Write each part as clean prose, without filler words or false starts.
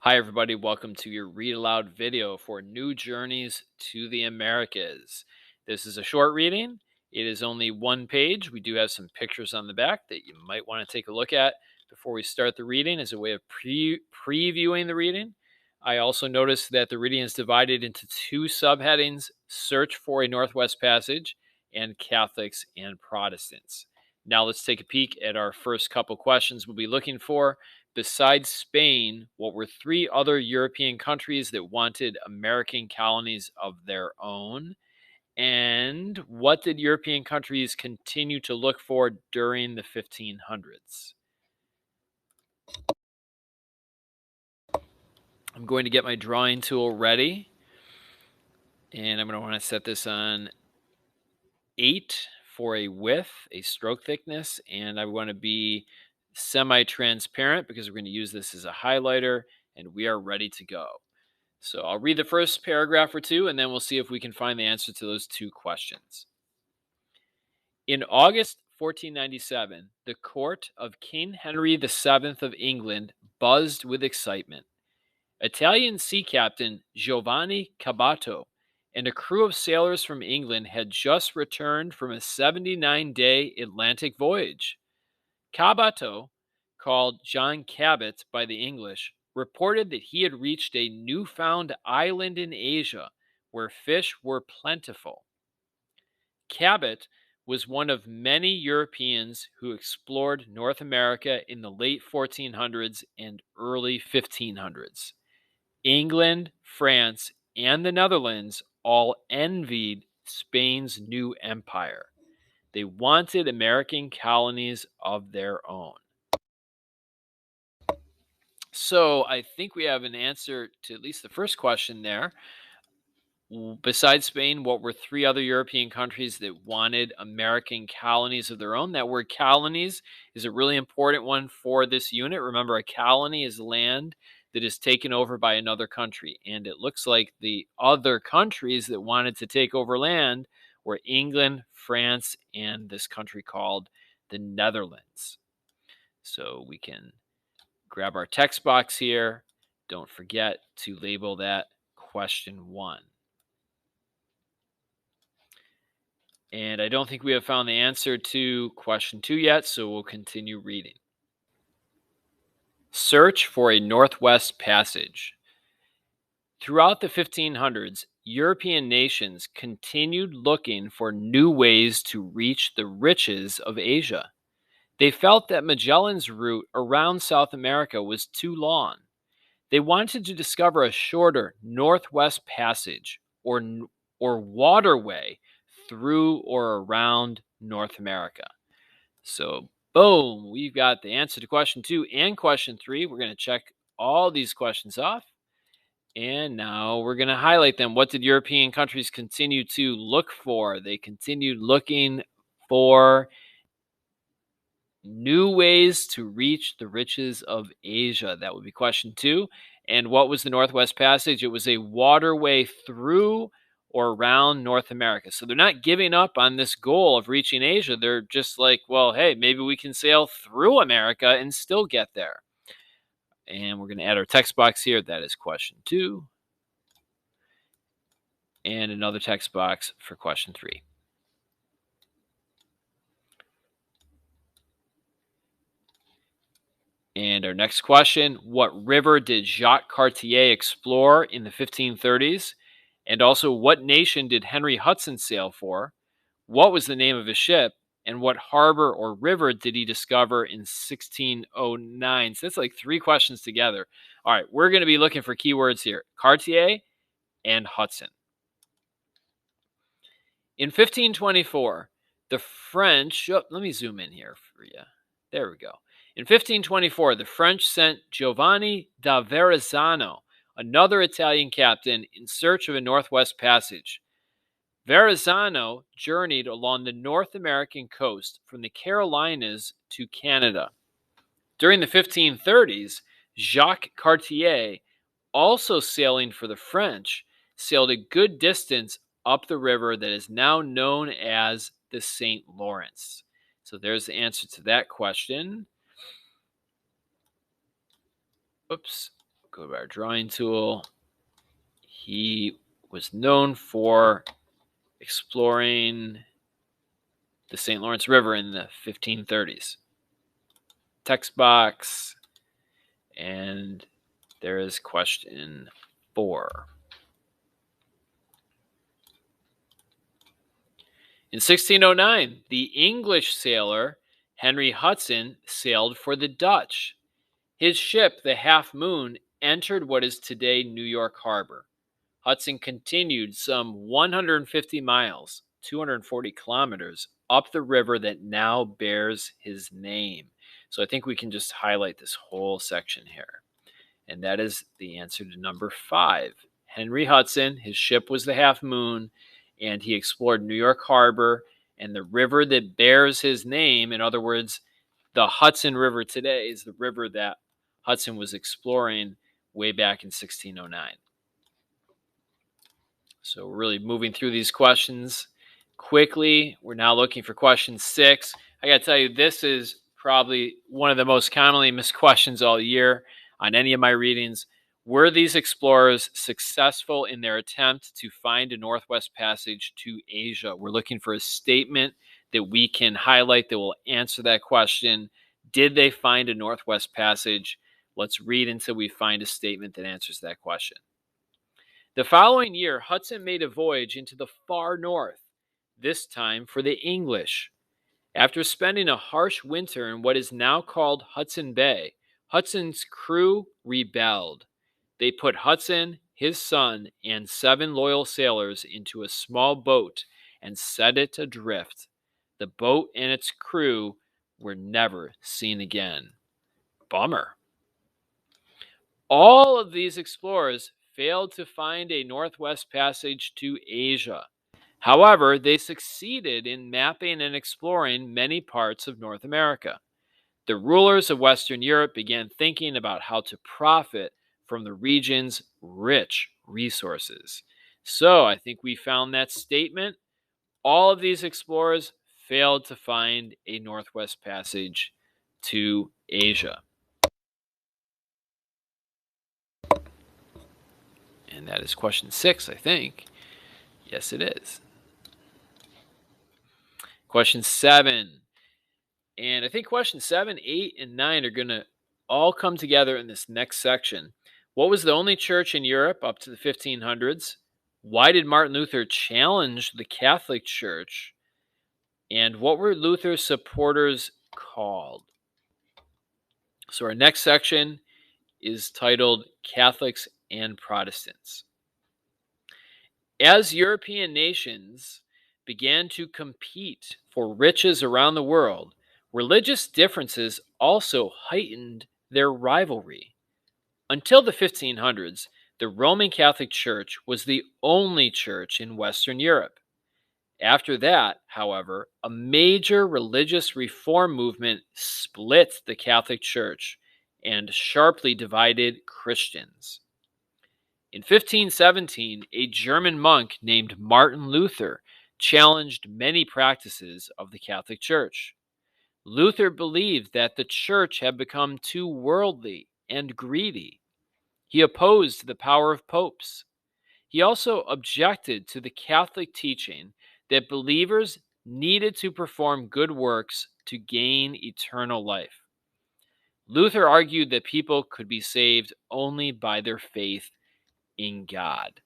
Hi, everybody. Welcome to your Read Aloud video for New Journeys to the Americas. This is a short reading. It is only one page. We do have some pictures on the back that you might want to take a look at before we start the reading as a way of previewing the reading. I also noticed that the reading is divided into two subheadings: Search for a Northwest Passage and Catholics and Protestants. Now let's take a peek at our first couple questions we'll be looking for. Besides Spain, what were three other European countries that wanted American colonies of their own? And what did European countries continue to look for during the 1500s? I'm going to get my drawing tool ready, and I'm going to want to set this on 8 for a width, a stroke thickness, and I want to be semi-transparent because we're going to use this as a highlighter, and we are ready to go. So I'll read the first paragraph or two, and then we'll see if we can find the answer to those two questions. In August 1497, the court of King Henry VII of England buzzed with excitement. Italian sea captain Giovanni Cabato and a crew of sailors from England had just returned from a 79-day Atlantic voyage. Cabato, called John Cabot by the English, reported that he had reached a newfound island in Asia where fish were plentiful. Cabot was one of many Europeans who explored North America in the late 1400s and early 1500s. England, France, and the Netherlands all envied Spain's new empire. They wanted American colonies of their own. So I think we have an answer to at least the first question there. Besides Spain, what were three other European countries that wanted American colonies of their own? That word colonies is a really important one for this unit. Remember, a colony is land that is taken over by another country. And it looks like the other countries that wanted to take over land were England, France, and this country called the Netherlands. So we can grab our text box here. Don't forget to label that question 1. And I don't think we have found the answer to question 2 yet, so we'll continue reading. Search for a Northwest Passage. Throughout the 1500s, European nations continued looking for new ways to reach the riches of Asia. They felt that Magellan's route around South America was too long. They wanted to discover a shorter Northwest Passage or waterway through or around North America. So, boom, we've got the answer to question 2 and question 3. We're going to check all these questions off. And now we're going to highlight them. What did European countries continue to look for? They continued looking for new ways to reach the riches of Asia. That would be question 2. And what was the Northwest Passage? It was a waterway through or around North America. So they're not giving up on this goal of reaching Asia. They're just like, well, hey, maybe we can sail through America and still get there. And we're going to add our text box here. That is question 2. And another text box for question 3. And our next question, what river did Jacques Cartier explore in the 1530s? And also, what nation did Henry Hudson sail for? What was the name of his ship? And what harbor or river did he discover in 1609? So that's like 3 questions together. All right, we're going to be looking for keywords here: Cartier and Hudson. In 1524, the French, let me zoom in here for you. There we go. In 1524, the French sent Giovanni da Verrazzano, another Italian captain, in search of a Northwest Passage. Verrazzano journeyed along the North American coast from the Carolinas to Canada. During the 1530s, Jacques Cartier, also sailing for the French, sailed a good distance up the river that is now known as the St. Lawrence. So there's the answer to that question. Oops, Go to our drawing tool. He was known for exploring the St. Lawrence River in the 1530s. Text box. And there is question 4. In 1609, the English sailor Henry Hudson sailed for the Dutch. His ship, the Half Moon, entered what is today New York Harbor. Hudson continued some 150 miles, 240 kilometers, up the river that now bears his name. So I think we can just highlight this whole section here. And that is the answer to number 5. Henry Hudson, his ship was the Half Moon, and he explored New York Harbor and the river that bears his name. In other words, the Hudson River today is the river that Hudson was exploring way back in 1609. So we're really moving through these questions quickly. We're now looking for question 6. I got to tell you, this is probably one of the most commonly missed questions all year on any of my readings. Were these explorers successful in their attempt to find a Northwest Passage to Asia? We're looking for a statement that we can highlight that will answer that question. Did they find a Northwest Passage? Let's read until we find a statement that answers that question. The following year, Hudson made a voyage into the far north, this time for the English. After spending a harsh winter in what is now called Hudson Bay, Hudson's crew rebelled. They put Hudson, his son, and 7 loyal sailors into a small boat and set it adrift. The boat and its crew were never seen again. Bummer. All of these explorers failed to find a Northwest Passage to Asia. However, they succeeded in mapping and exploring many parts of North America. The rulers of Western Europe began thinking about how to profit from the region's rich resources. So I think we found that statement. All of these explorers failed to find a Northwest Passage to Asia. And that is question 6, I think. Yes, it is. Question 7. And I think question 7, 8, and 9 are going to all come together in this next section. What was the only church in Europe up to the 1500s? Why did Martin Luther challenge the Catholic Church? And what were Luther's supporters called? So our next section is titled Catholics and Protestants. As European nations began to compete for riches around the world, religious differences also heightened their rivalry. Until the 1500s, the Roman Catholic Church was the only church in Western Europe. After that, however, a major religious reform movement split the Catholic Church and sharply divided Christians. In 1517, a German monk named Martin Luther challenged many practices of the Catholic Church. Luther believed that the church had become too worldly and greedy. He opposed the power of popes. He also objected to the Catholic teaching that believers needed to perform good works to gain eternal life. Luther argued that people could be saved only by their faith in God.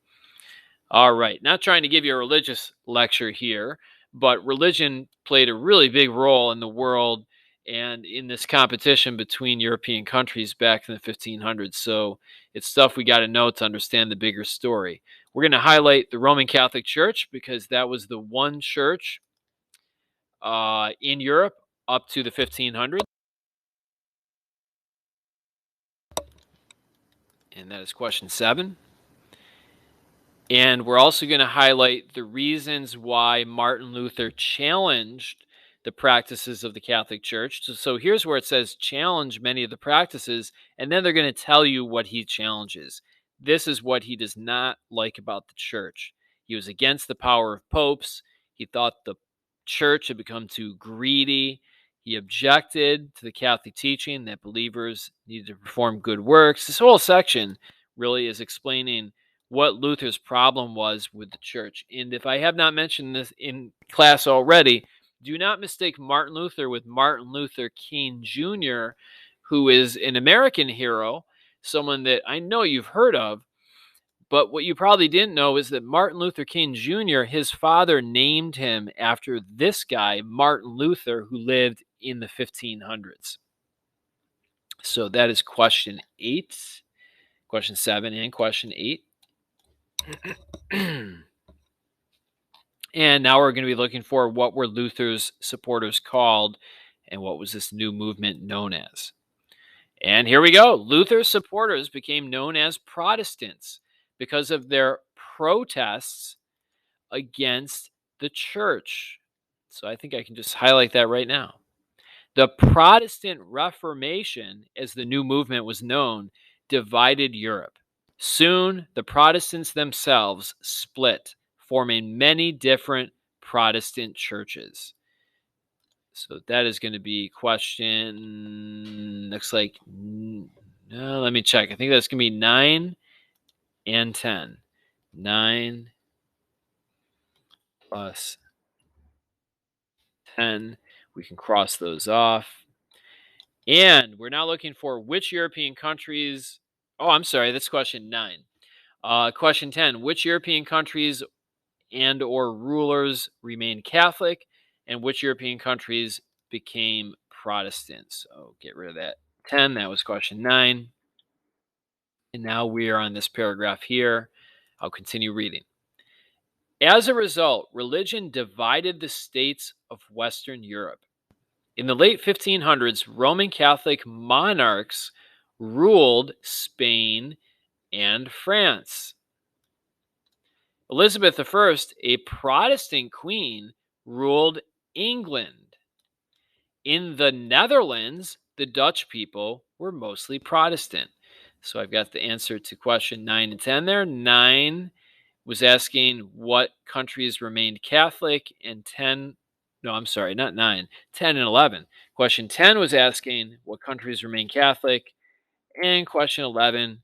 All right, not trying to give you a religious lecture here, but religion played a really big role in the world and in this competition between European countries back in the 1500s. So it's stuff we got to know to understand the bigger story. We're going to highlight the Roman Catholic Church because that was the one church in Europe up to the 1500s. And that is question 7. And we're also going to highlight the reasons why Martin Luther challenged the practices of the Catholic Church. So here's where it says challenge many of the practices, and then they're going to tell you what he challenges. This is what he does not like about the church. He was against the power of popes. He thought the church had become too greedy. He objected to the Catholic teaching that believers needed to perform good works. This whole section really is explaining what Luther's problem was with the church. And if I have not mentioned this in class already, do not mistake Martin Luther with Martin Luther King Jr., who is an American hero, someone that I know you've heard of. But what you probably didn't know is that Martin Luther King Jr., his father named him after this guy, Martin Luther, who lived in the 1500s. So that is question 8, question 7, and question 8. And now we're going to be looking for what were Luther's supporters called and what was this new movement known as. And here we go. Luther's supporters became known as Protestants because of their protests against the church. So I think I can just highlight that right now. The Protestant Reformation, as the new movement was known, divided Europe. Soon, the Protestants themselves split, forming many different Protestant churches. So that is going to be question, looks like, no, let me check. I think that's going to be 9 and 10. 9 plus 10. We can cross those off. And we're now looking for which European countries. Oh, I'm sorry. That's question 9. Question 10. Which European countries and or rulers remained Catholic, and which European countries became Protestant? So get rid of that 10. That was question 9. And now we are on this paragraph here. I'll continue reading. As a result, religion divided the states of Western Europe. In the late 1500s, Roman Catholic monarchs ruled Spain and France. Elizabeth I, a Protestant queen, ruled England. In the Netherlands, the Dutch people were mostly Protestant. So I've got the answer to question 9 and 10 there. 9 was asking what countries remained Catholic, and 10, no, I'm sorry, not 9, 10 and 11. Question 10 was asking what countries remained Catholic, and question 11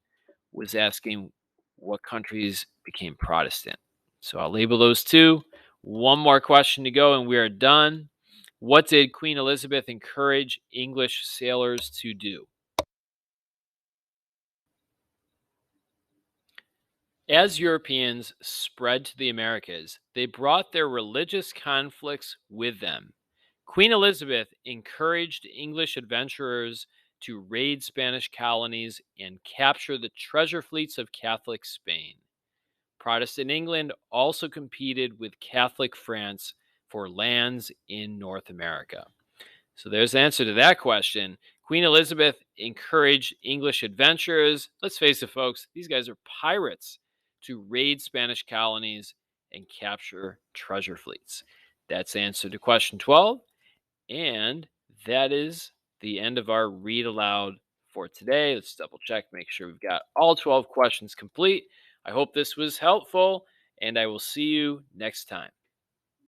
was asking what countries became Protestant. So I'll label those two. One more question to go, and we are done. What did Queen Elizabeth encourage English sailors to do? As Europeans spread to the Americas, they brought their religious conflicts with them. Queen Elizabeth encouraged English adventurers to raid Spanish colonies and capture the treasure fleets of Catholic Spain. Protestant England also competed with Catholic France for lands in North America. So there's the answer to that question. Queen Elizabeth encouraged English adventurers. Let's face it, folks, these guys are pirates to raid Spanish colonies and capture treasure fleets. That's the answer to question 12. And that is the end of our read aloud for today. Let's double check, make sure we've got all 12 questions complete. I hope this was helpful, and I will see you next time.